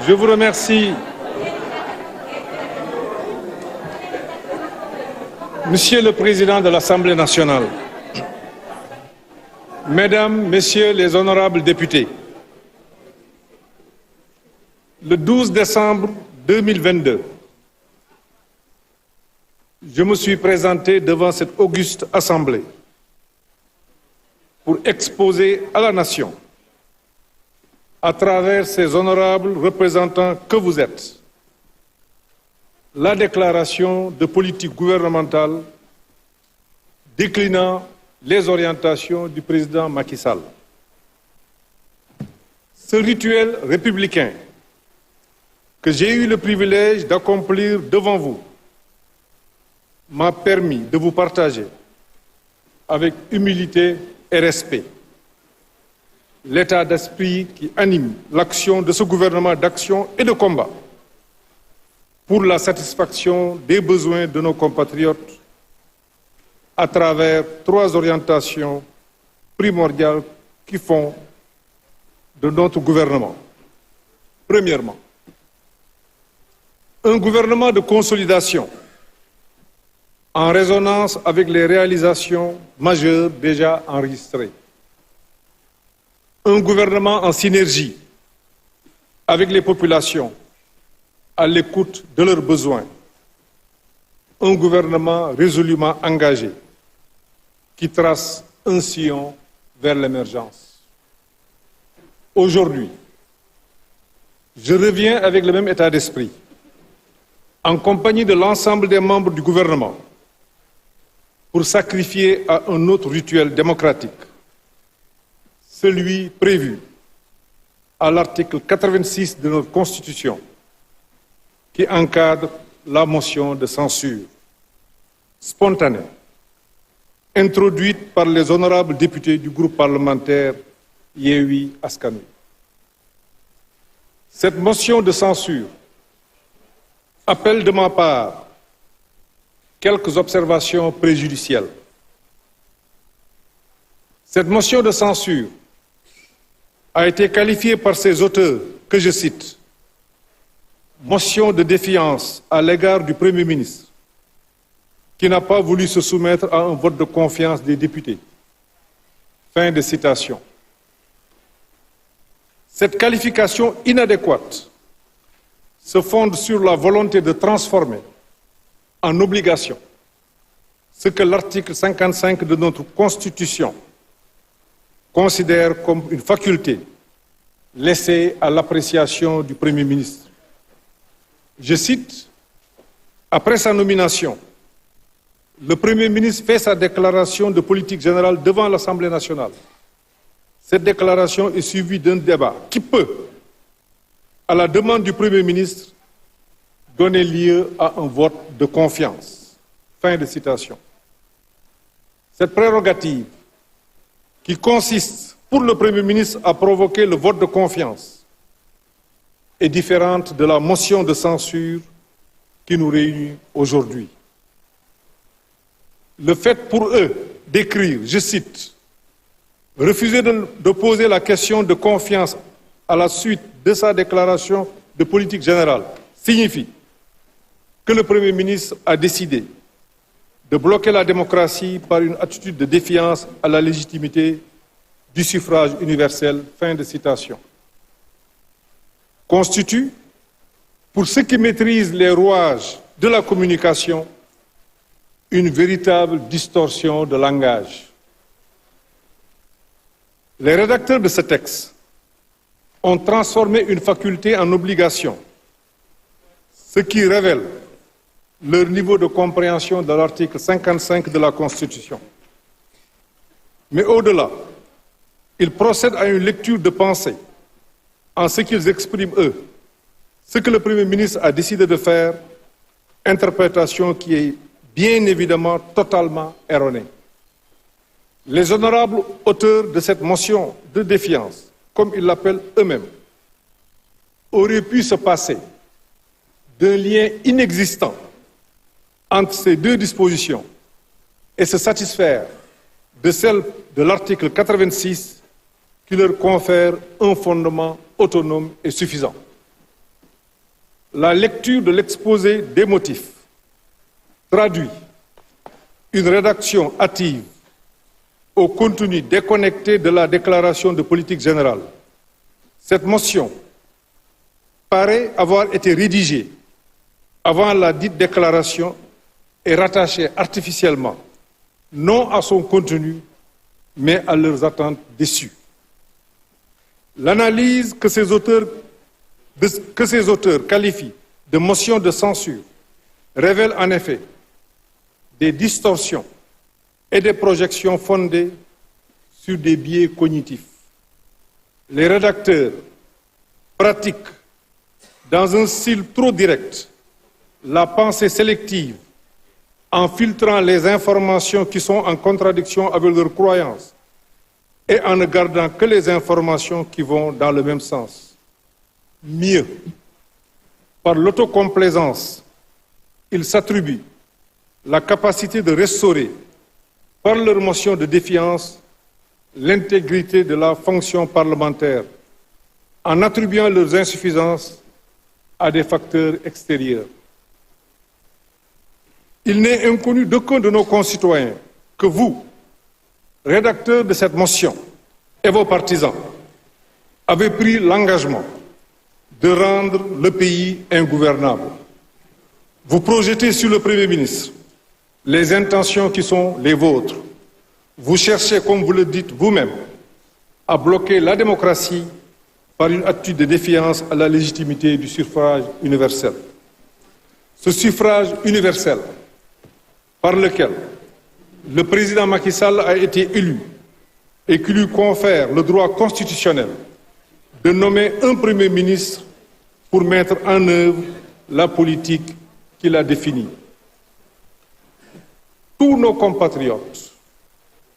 Je vous remercie. Monsieur le Président de l'Assemblée nationale, Mesdames, Messieurs les honorables députés, le 12 décembre 2022, je me suis présenté devant cette auguste Assemblée pour exposer à la Nation, à travers ces honorables représentants que vous êtes, la déclaration de politique gouvernementale déclinant les orientations du président Macky Sall. Ce rituel républicain que j'ai eu le privilège d'accomplir devant vous m'a permis de vous partager avec humilité et respect l'état d'esprit qui anime l'action de ce gouvernement d'action et de combat pour la satisfaction des besoins de nos compatriotes à travers 3 orientations primordiales qui font de notre gouvernement. Premièrement, un gouvernement de consolidation en résonance avec les réalisations majeures déjà enregistrées. Un gouvernement en synergie avec les populations, à l'écoute de leurs besoins. Un gouvernement résolument engagé qui trace un sillon vers l'émergence. Aujourd'hui, je reviens avec le même état d'esprit, en compagnie de l'ensemble des membres du gouvernement, pour sacrifier à un autre rituel démocratique, celui prévu à l'article 86 de notre Constitution, qui encadre la motion de censure spontanée, introduite par les honorables députés du groupe parlementaire Yewwi Askan Wi. Cette motion de censure appelle de ma part quelques observations préjudicielles. Cette motion de censure a été qualifiée par ses auteurs, que je cite, motion de défiance à l'égard du Premier ministre, qui n'a pas voulu se soumettre à un vote de confiance des députés. Fin de citation. Cette qualification inadéquate se fonde sur la volonté de transformer en obligation ce que l'article 55 de notre Constitution considère comme une faculté laissée à l'appréciation du Premier ministre. Je cite, « Après sa nomination, le Premier ministre fait sa déclaration de politique générale devant l'Assemblée nationale. Cette déclaration est suivie d'un débat qui peut, à la demande du Premier ministre, donner lieu à un vote de confiance. » Fin de citation. Cette prérogative, qui consiste pour le Premier ministre à provoquer le vote de confiance, est différente de la motion de censure qui nous réunit aujourd'hui. Le fait pour eux d'écrire, je cite, « Refuser de poser la question de confiance à la suite de sa déclaration de politique générale signifie que le Premier ministre a décidé de bloquer la démocratie par une attitude de défiance à la légitimité du suffrage universel. » Fin de citation. Constitue, pour ceux qui maîtrisent les rouages de la communication, une véritable distorsion de langage. Les rédacteurs de ce texte ont transformé une faculté en obligation, ce qui révèle leur niveau de compréhension de l'article 55 de la Constitution. Mais au-delà, ils procèdent à une lecture de pensée en ce qu'ils expriment, eux, ce que le Premier ministre a décidé de faire, interprétation qui est bien évidemment totalement erronée. Les honorables auteurs de cette motion de défiance, comme ils l'appellent eux-mêmes, auraient pu se passer d'un lien inexistant entre ces 2 dispositions et se satisfaire de celle de l'article 86 qui leur confère un fondement autonome et suffisant. la lecture de l'exposé des motifs traduit une rédaction hâtive au contenu déconnecté de la déclaration de politique générale. Cette motion paraît avoir été rédigée avant la dite déclaration et rattachée artificiellement, non à son contenu, mais à leurs attentes déçues. L'analyse que ces auteurs qualifient de motion de censure révèle en effet des distorsions et des projections fondées sur des biais cognitifs. Les rédacteurs pratiquent, dans un style trop direct, la pensée sélective en filtrant les informations qui sont en contradiction avec leurs croyances et en ne gardant que les informations qui vont dans le même sens. Mieux, par l'autocomplaisance, ils s'attribuent la capacité de restaurer, par leur motion de défiance, l'intégrité de la fonction parlementaire, en attribuant leurs insuffisances à des facteurs extérieurs. Il n'est inconnu d'aucun de nos concitoyens que vous, rédacteurs de cette motion, et vos partisans, avez pris l'engagement de rendre le pays ingouvernable. Vous projetez sur le Premier ministre les intentions qui sont les vôtres. Vous cherchez, comme vous le dites vous-même, à bloquer la démocratie par une attitude de défiance à la légitimité du suffrage universel. Ce suffrage universel par lequel le président Macky Sall a été élu et qui lui confère le droit constitutionnel de nommer un Premier ministre pour mettre en œuvre la politique qu'il a définie. Tous nos compatriotes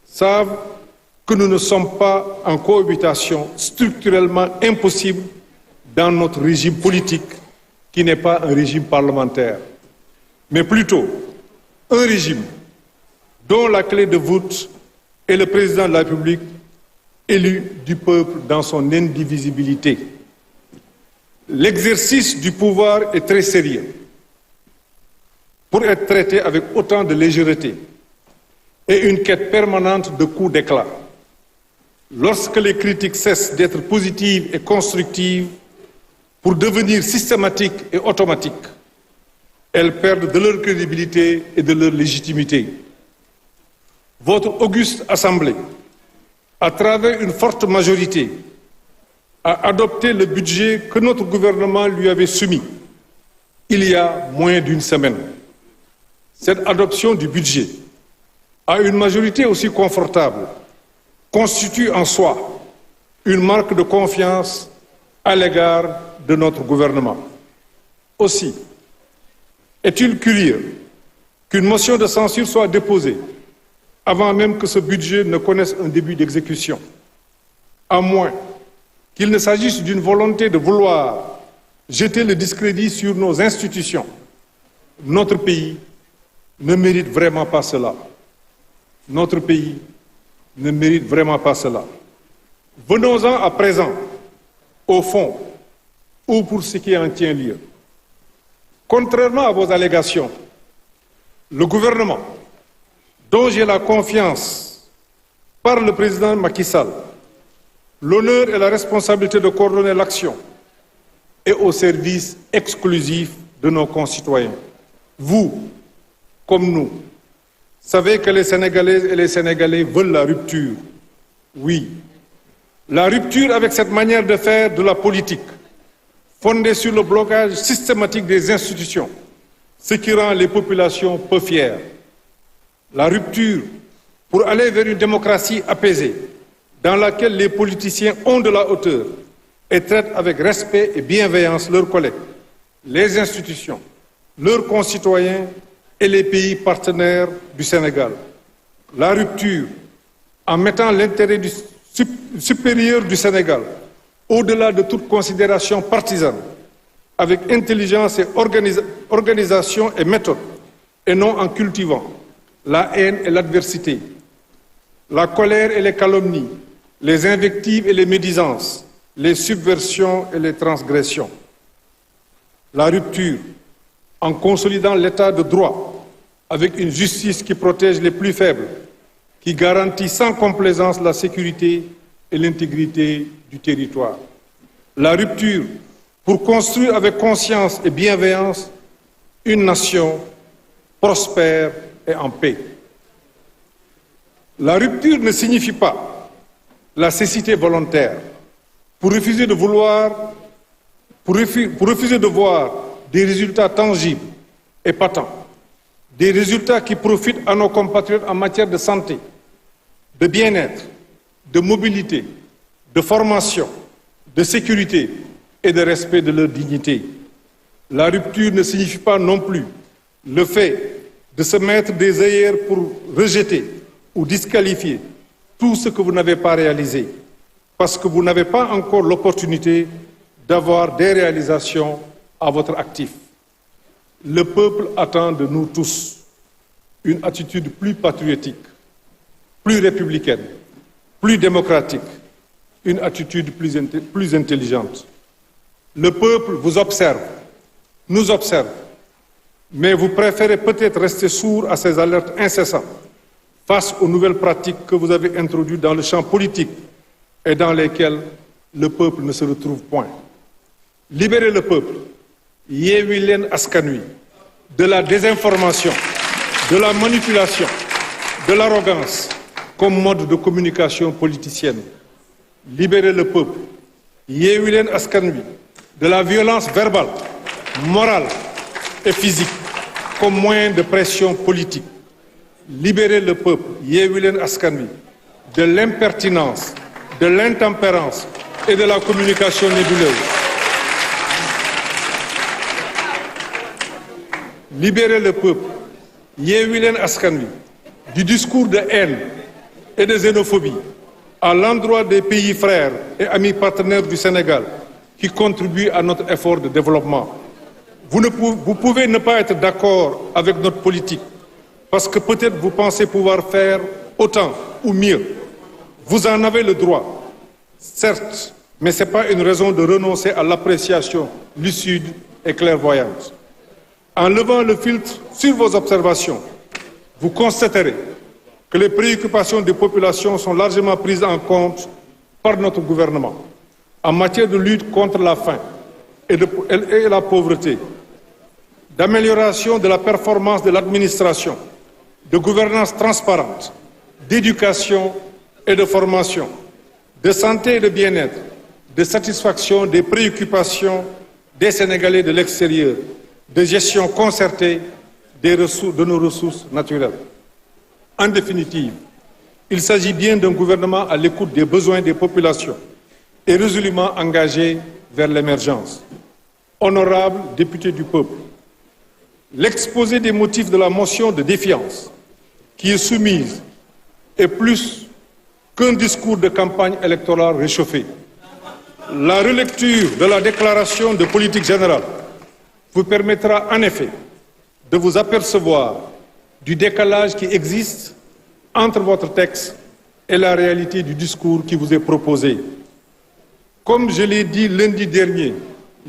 savent que nous ne sommes pas en cohabitation structurellement impossible dans notre régime politique, qui n'est pas un régime parlementaire, mais plutôt un régime dont la clé de voûte est le président de la République, élu du peuple dans son indivisibilité. L'exercice du pouvoir est très sérieux pour être traité avec autant de légèreté et une quête permanente de coups d'éclat. Lorsque les critiques cessent d'être positives et constructives pour devenir systématiques et automatiques, elles perdent de leur crédibilité et de leur légitimité. Votre auguste Assemblée, à travers une forte majorité, a adopté le budget que notre gouvernement lui avait soumis il y a moins d'une semaine. Cette adoption du budget à une majorité aussi confortable constitue en soi une marque de confiance à l'égard de notre gouvernement. Aussi, est-il curieux qu'une motion de censure soit déposée avant même que ce budget ne connaisse un début d'exécution, à moins qu'il ne s'agisse d'une volonté de vouloir jeter le discrédit sur nos institutions. Notre pays ne mérite vraiment pas cela. Notre pays ne mérite vraiment pas cela. Venons-en à présent, au fond, ou pour ce qui en tient lieu. Contrairement à vos allégations, le gouvernement, dont j'ai la confiance par le président Macky Sall, l'honneur et la responsabilité de coordonner l'action, est au service exclusif de nos concitoyens. Vous, comme nous, savez que les Sénégalaises et les Sénégalais veulent la rupture. Oui, la rupture avec cette manière de faire de la politique, fondée sur le blocage systématique des institutions, ce qui rend les populations peu fières. La rupture pour aller vers une démocratie apaisée, dans laquelle les politiciens ont de la hauteur et traitent avec respect et bienveillance leurs collègues, les institutions, leurs concitoyens et les pays partenaires du Sénégal. La rupture en mettant l'intérêt supérieur du Sénégal au-delà de toute considération partisane, avec intelligence et organisation et méthode, et non en cultivant la haine et l'adversité, la colère et les calomnies, les invectives et les médisances, les subversions et les transgressions. La rupture, en consolidant l'état de droit, avec une justice qui protège les plus faibles, qui garantit sans complaisance la sécurité et l'intégrité du territoire. La rupture, pour construire avec conscience et bienveillance une nation prospère et en paix. La rupture ne signifie pas la cécité volontaire, pour refuser de voir des résultats tangibles et patents, des résultats qui profitent à nos compatriotes en matière de santé, de bien-être, de mobilité, de formation, de sécurité et de respect de leur dignité. La rupture ne signifie pas non plus le fait de se mettre des œillères pour rejeter ou disqualifier tout ce que vous n'avez pas réalisé, parce que vous n'avez pas encore l'opportunité d'avoir des réalisations à votre actif. Le peuple attend de nous tous une attitude plus patriotique, plus républicaine, plus démocratique, une attitude plus intelligente. Le peuple vous observe, nous observe, mais vous préférez peut-être rester sourd à ces alertes incessantes face aux nouvelles pratiques que vous avez introduites dans le champ politique et dans lesquelles le peuple ne se retrouve point. Libérez le peuple, Yewwi Leen Askan Wi, de la désinformation, de la manipulation, de l'arrogance comme mode de communication politicienne. Libérez le peuple, Yewwi Leen Askan Wi, de la violence verbale, morale et physique comme moyen de pression politique. Libérez le peuple, Yewwi Leen Askan Wi, de l'impertinence, de l'intempérance et de la communication nébuleuse. Libérez le peuple, Yewwi Leen Askan Wi, du discours de haine et de xénophobie à l'endroit des pays frères et amis partenaires du Sénégal qui contribuent à notre effort de développement. Vous pouvez ne pas être d'accord avec notre politique parce que peut-être vous pensez pouvoir faire autant ou mieux. Vous en avez le droit, certes, mais ce n'est pas une raison de renoncer à l'appréciation lucide et clairvoyante. En levant le filtre sur vos observations, vous constaterez que les préoccupations des populations sont largement prises en compte par notre gouvernement en matière de lutte contre la faim et la pauvreté, d'amélioration de la performance de l'administration, de gouvernance transparente, d'éducation et de formation, de santé et de bien-être, de satisfaction des préoccupations des Sénégalais de l'extérieur, de gestion concertée de nos ressources naturelles. En définitive, il s'agit bien d'un gouvernement à l'écoute des besoins des populations et résolument engagé vers l'émergence. Honorables députés du peuple, l'exposé des motifs de la motion de défiance qui est soumise est plus qu'un discours de campagne électorale réchauffé. La relecture de la déclaration de politique générale vous permettra en effet de vous apercevoir du décalage qui existe entre votre texte et la réalité du discours qui vous est proposé. Comme je l'ai dit lundi dernier,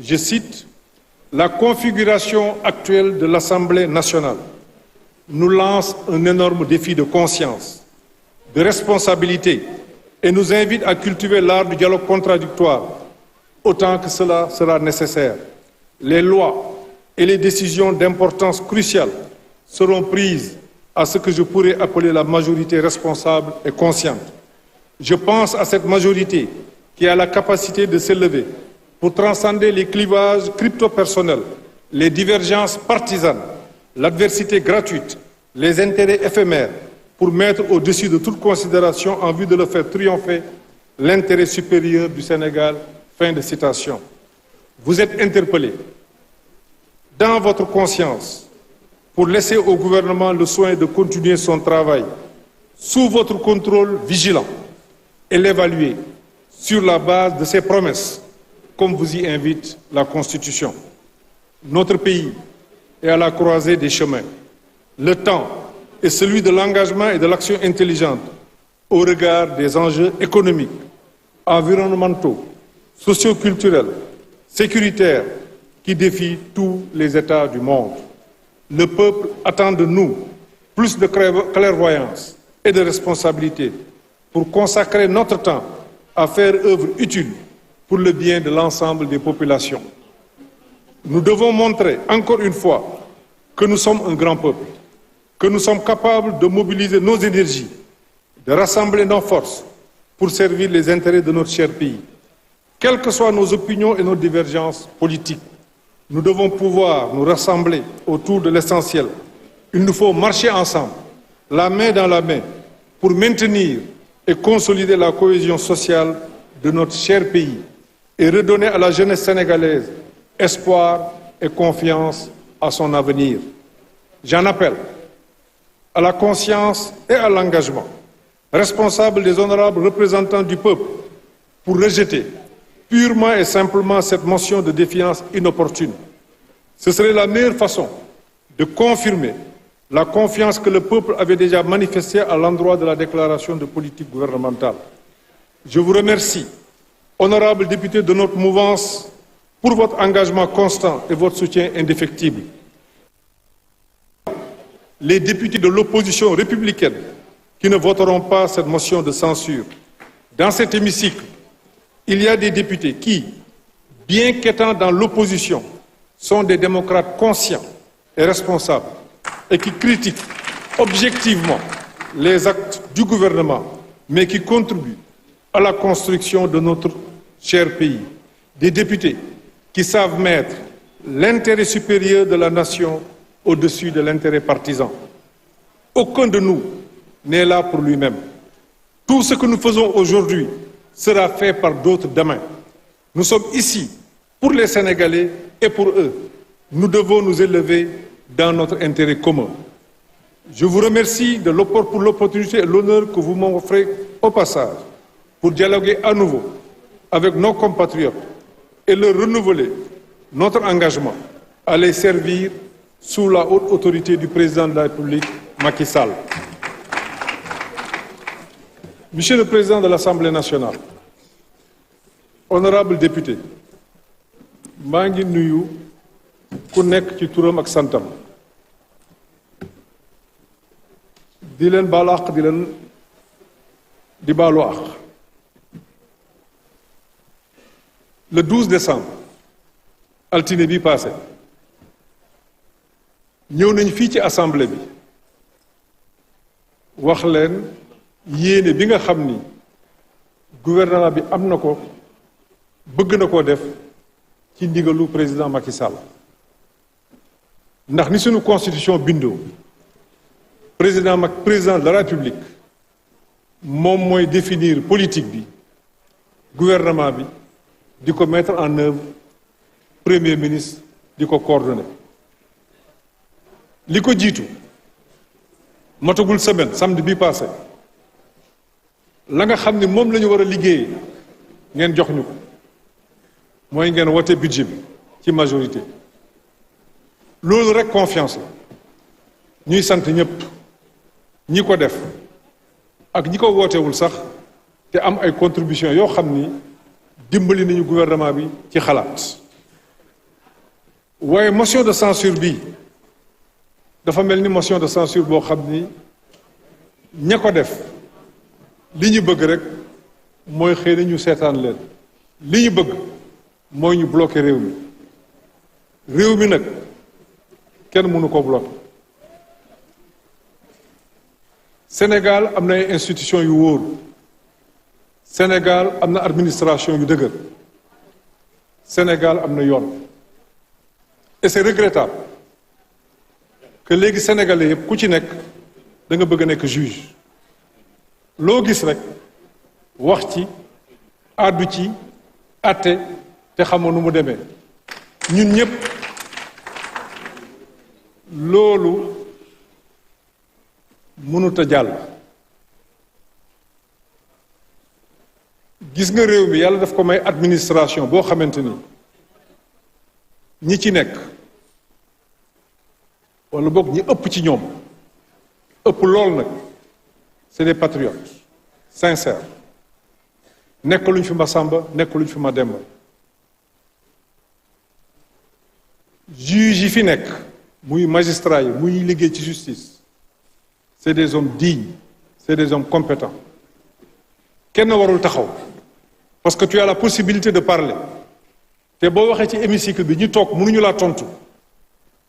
je cite, « La configuration actuelle de l'Assemblée nationale nous lance un énorme défi de conscience, de responsabilité et nous invite à cultiver l'art du dialogue contradictoire autant que cela sera nécessaire. Les lois et les décisions d'importance cruciale seront prises à ce que je pourrais appeler la majorité responsable et consciente. Je pense à cette majorité qui a la capacité de s'élever pour transcender les clivages crypto-personnels, les divergences partisanes, l'adversité gratuite, les intérêts éphémères, pour mettre au-dessus de toute considération en vue de le faire triompher l'intérêt supérieur du Sénégal. » Fin de citation. Vous êtes interpellés dans votre conscience pour laisser au gouvernement le soin de continuer son travail sous votre contrôle vigilant et l'évaluer sur la base de ses promesses, comme vous y invite la Constitution. Notre pays est à la croisée des chemins. Le temps est celui de l'engagement et de l'action intelligente au regard des enjeux économiques, environnementaux, socioculturels, sécuritaires, qui défie tous les États du monde. Le peuple attend de nous plus de clairvoyance et de responsabilité pour consacrer notre temps à faire œuvre utile pour le bien de l'ensemble des populations. Nous devons montrer encore une fois que nous sommes un grand peuple, que nous sommes capables de mobiliser nos énergies, de rassembler nos forces pour servir les intérêts de notre cher pays. Quelles que soient nos opinions et nos divergences politiques, nous devons pouvoir nous rassembler autour de l'essentiel. Il nous faut marcher ensemble, la main dans la main, pour maintenir et consolider la cohésion sociale de notre cher pays et redonner à la jeunesse sénégalaise espoir et confiance à son avenir. J'en appelle à la conscience et à l'engagement responsable des honorables représentants du peuple pour rejeter purement et simplement cette motion de défiance inopportune. Ce serait la meilleure façon de confirmer la confiance que le peuple avait déjà manifestée à l'endroit de la déclaration de politique gouvernementale. Je vous remercie, honorables députés de notre mouvance, pour votre engagement constant et votre soutien indéfectible. Les députés de l'opposition républicaine qui ne voteront pas cette motion de censure. Dans cet hémicycle, il y a des députés qui, bien qu'étant dans l'opposition, sont des démocrates conscients et responsables et qui critiquent objectivement les actes du gouvernement, mais qui contribuent à la construction de notre cher pays. Des députés qui savent mettre l'intérêt supérieur de la nation au-dessus de l'intérêt partisan. Aucun de nous n'est là pour lui-même. Tout ce que nous faisons aujourd'hui sera fait par d'autres demain. Nous sommes ici pour les Sénégalais et pour eux. Nous devons nous élever dans notre intérêt commun. Je vous remercie pour l'opportunité et l'honneur que vous m'offrez au passage pour dialoguer à nouveau avec nos compatriotes et leur renouveler notre engagement à les servir sous la haute autorité du président de la République, Macky Sall. Monsieur le Président de l'Assemblée nationale, honorable député, maa ngi nuyu ku nekk ci turam ak santam di leen baalu àq di baalu àq. Le 12 décembre altine bi passé ñëw nañ fii ci assemblée bi wax leen yéene bi nga xam ni gouvernement bi am na ko bëgg na koo def ci ndigalu président Macky Sall ndax ni suñu constitution bindoo président de la République moom mooy définir politique bi gouvernement bi di ko mettre en œuvre premier ministre di ko coordonner li ko jiitu matagul semaine samedi bi passé la nga xam ni moom la ñu war a liggéey ngeen jox ñu ko mooy ngeen wote budget bi ci majorité loolu rek confiance la ñuy sant ñëpp ñi ko def ak ñi ko wootewul sax te am ay contribution yoo xam ni dimbali nañu gouvernement bi ci xalaat waaye motion de censure bi dafa mel ni motion de censure boo xam ni ña ko def li ñu bëgg rek mooy xëy na ñu seetaan leen li ñu bëgg mooy ñu bloqué réew mi nag kenn mënu ko bloqué. Sénégal am na ay institutions yu wóor Sénégal am na administration yu dëgër Sénégal am na yoon et c'est regrettable que léegi sénégalais yëpp ku ci nekk da nga bëgg a nekk juge loo gis rek wax ci àddu ci àtte te xamoo nu mu demee ñun ñëpp loolu mënut a jàll. gis nga réew mi yàlla daf ko may administration boo xamante ni ñi ci nekk wala boog ñi ëpp ci ñoom ëpp lool nag c'est des patriotes sincères nekk luñ fi ma Samba nekk luñ fi ma Demba juges yi fi nekk muy magistrats yi muy liggéey ci justice c'est des hommes dignes c'est des hommes compétents kenn warul taxaw parce que tu as la possibilité de parler te boo waxee ci hémicycle bi ñu toog mënuñu laa tontu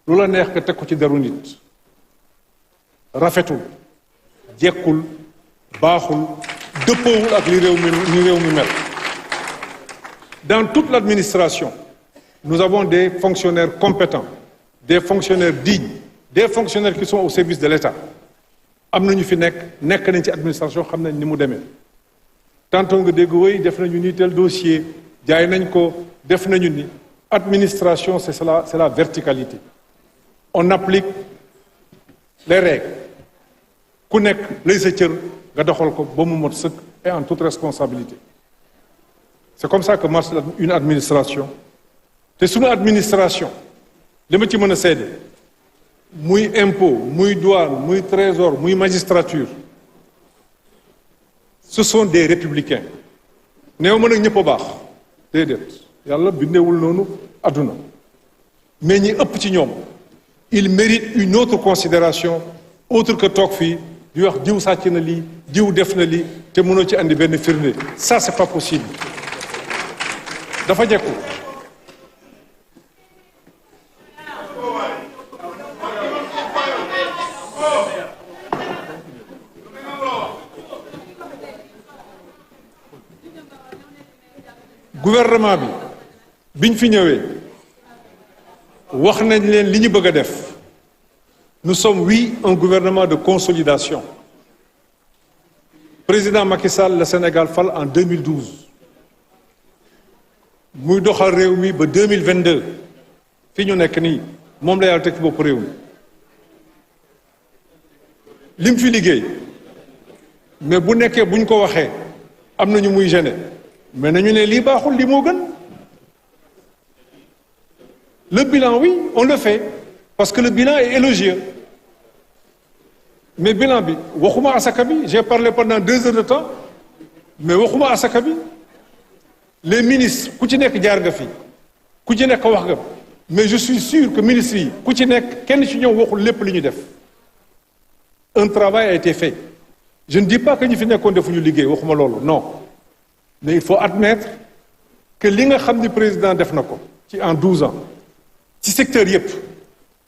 lu la neex nga teg ko ci deru nit rafetul jekkul baaxul dëppoowul ak li réew mi mel. Dans toute l'administration nous avons des fonctionnaires compétents des fonctionnaires dignes des fonctionnaires qui sont au service de l'État am na ñu fi nekk nañ ci administration xam nañ ni mu demee tantôt nga dégg woy def nañu ni tel dossier jaay nañ ko def nañu ni administration c'est la verticalité on applique les règles ku nekk lay sa cër nga doxal ko ba mu mot sëkk et en toute responsabilité c'est comme ça que marche une administration te suñu administration li ma ci mën a seede muy impôt muy douane muy trésor muy magistrature ce sont des républicains néew ma nag ñëpp a baax déedéet yàlla bindeewul noonu àdduna mais ñi ëpp ci ñoom il mérite une autre considération autre que toog fii di wax diw sàcc na lii diw def na lii te mënoo ci andi benn firnde ça c'est pas possible dafa jekku gouvernement bi biñ fi ñëwee wax nañ leen li ñu bëgg a def nous sommes oui un gouvernement de consolidation président Macky Sall le Sénégal fal en 2012 muy doxal réew mi ba 2022 fi ñu nekk nii moom la yàlla teg ci bopp réew mi lim fi liggéey mais bu nekkee buñ ko waxee am nañu muy gêné mais nañu ne lii baaxul lii moo gën le bilan oui on le fait parce que le bilan est élogieux mais bilan bi waxuma asaka bi j'ai parlé pendant 2 heures de temps mais waxuma asaka bi les ministres ku ci nekk jaar nga fi ku ci nekk wax nga mais je suis sûr que ministres yi ku ci nekk kenn ci ñoom waxul lépp li ñu def un travail a été fait je ne dis pas que ñi fi nekkoon defuñu liggéey waxuma loolu non mais il faut admettre que li nga xam ni président def na ko ci en 12 ans ci secteur yépp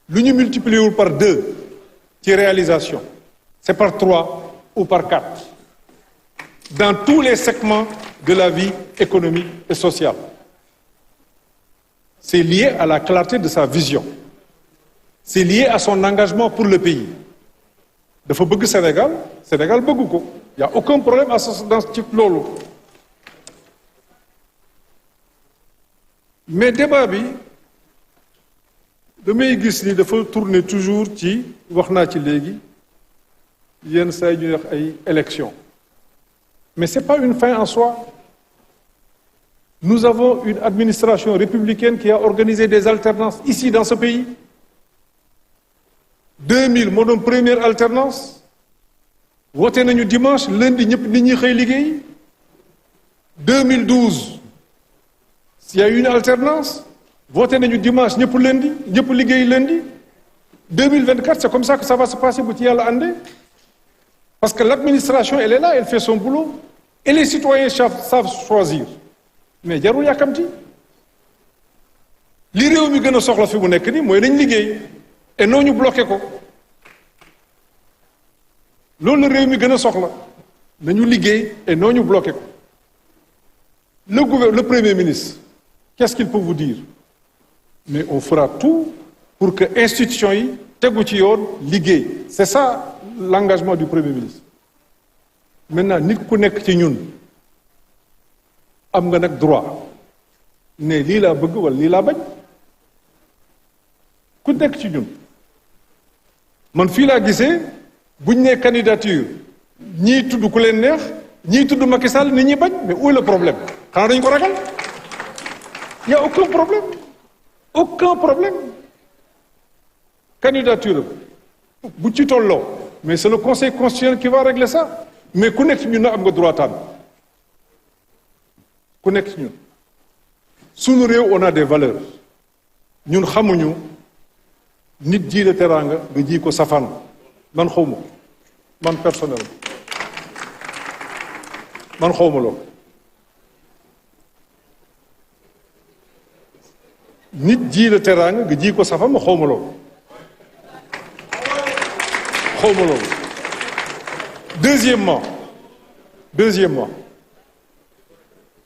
lu ñu multiplier wul par 2 ci réalisation c'est par 3 ou par 4 dans tous les segments de la vie économique et sociale c'est lié à la clarté de sa vision c'est lié à son engagement pour le pays dafa bëgg Sénégal bëgg ko y a aucun problème à ce dans ci loolu mais débat bi damay gis ni dafa tourner toujours ci wax naa ci léegi yenn saa yi ñuy wax ay élections mais c'est pas une fin en soi nous avons une administration républicaine qui a organisé des alternances ici dans ce pays 2000 moo doon première alternance voté nañu dimanche lundi ñëpp nit ñi xëy liggéey 2012 il y a eu une alternance voté nañu dimanche ñëpp lundi ñëpp liggéey lundi 2024 c'est comme ça que ça va se passer bu ci yàlla àndee parce que l'administration elle est là elle fait son boulot et les citoyens savent choisir mais jarul yàkkamti li réew mi gën a soxla fi mu nekk nii mooy nañ liggéey et noo ñu bloqué ko loolu la réew mi gën a soxla nañu liggéey et noo ñu bloqué ko le premier ministre qu'est-ce qu'il peut vous dire mais on fera tout pour que institution yi tegu ci yoon liggéey c'est ça l'engagement du premier ministre maintenant nit ku nekk ci ñun am nga nag droit ne lii laa bëgg wala lii laa bañ ku nekk ci ñun man fii laa gisee buñ ne candidature ñii tudd ku leen neex ñii tudd Macky Sall nit ñi bañ mais où est le problème xanaa dañu ko ragal y a aucun problème candidature bu ci tolloo mais c'est le conseil constitutionnel qui va régler ça mais ku nekk ci ñun na am nga droit tànn ku nekk ci ñun suñu réew on a des valeurs ñun xamuñu nit ji la teraanga nga ji ko safaan man xawma ko man personnel man xawma loolu nit ji la teraanga nga ji ko safaan ma xawma loolu deuxièmement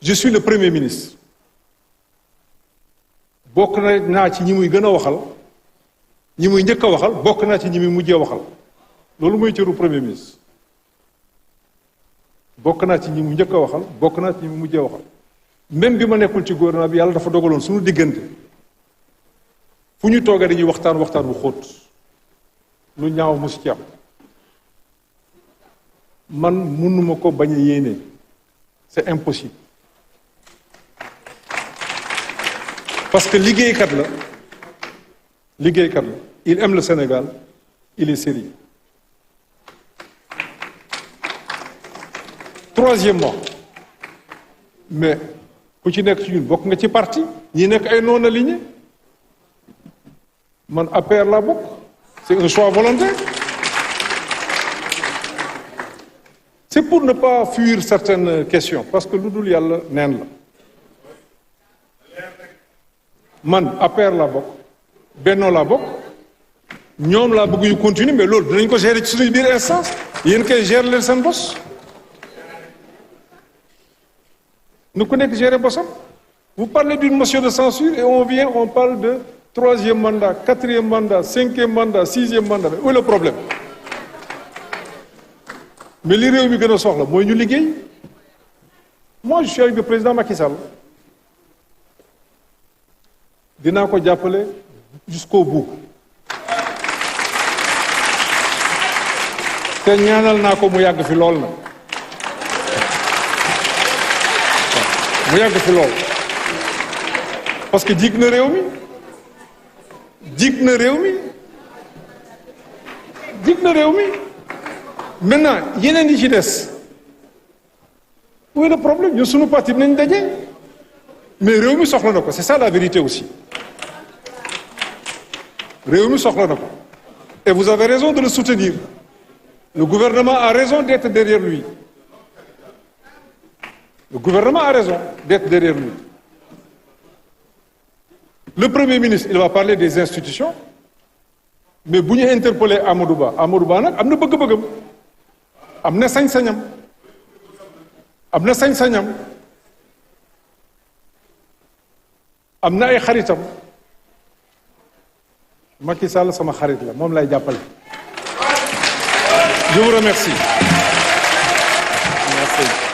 je suis le premier ministre bokk naa ci ñi muy gën a waxal ñi muy njëkk a waxal bokk naa ci ñi muy mujjee waxal loolu mooy cëru premier ministre bokk naa ci ñi muy njëkk a waxal bokk naa ci ñi muy mujjee waxal même bi ma nekkul ci gouvernement bi yàlla dafa dogaloon suñu diggante fu ñu toogee dañuy waxtaan bu xóot lu ñaaw mosu ci am man mënuma ko bañ a yéene c'est impossible parce que liggéeykat la il aime le Sénégal il est sérieux troisièmement mais ku ci nekk ci ñun bokk nga ci parti ñi nekk ay non alignés man APR laa bokk c'est un choix volontaire c'est pour ne pas fuir certaines questions parce que lu dul yàlla neen la man APR laa bokk Benno laa bokk ñoom laa bëgg ñu continuer mais loolu dinañ ko gérer ci suñu biir instance yéen koy gérer leen seen bos nu ku nekk gérer bosam vous parlez d'une motion de censure et on parle de 3e mandat 4e mandat 5e mandat 6e mandat mais où est le problème mais li réew mi gën a soxla mooy ñu liggéey moi je suis avec le président Macky Sall dinaa ko jàppale jusqu'au bout te ñaanal naa ko mu yàgg fi lool na mu yàgg fi lool parce que jig na réew mi maintenant yeneen yi ci des où est le problème ñun suñu parti nañ daje mais réew mi soxla na ko c'est ça la vérité aussi réew mi soxla na ko et vous avez raison de le soutenir le gouvernement a raison d'être derrière lui le premier ministre il va parler des institutions mais bu ñu interpeller Amadou Ba nag am na bëgg-bëggam am na sañ-sañam am na ay xaritam Macky Sall sama xarit la moom lay jàppale. Je vous remercie. Merci.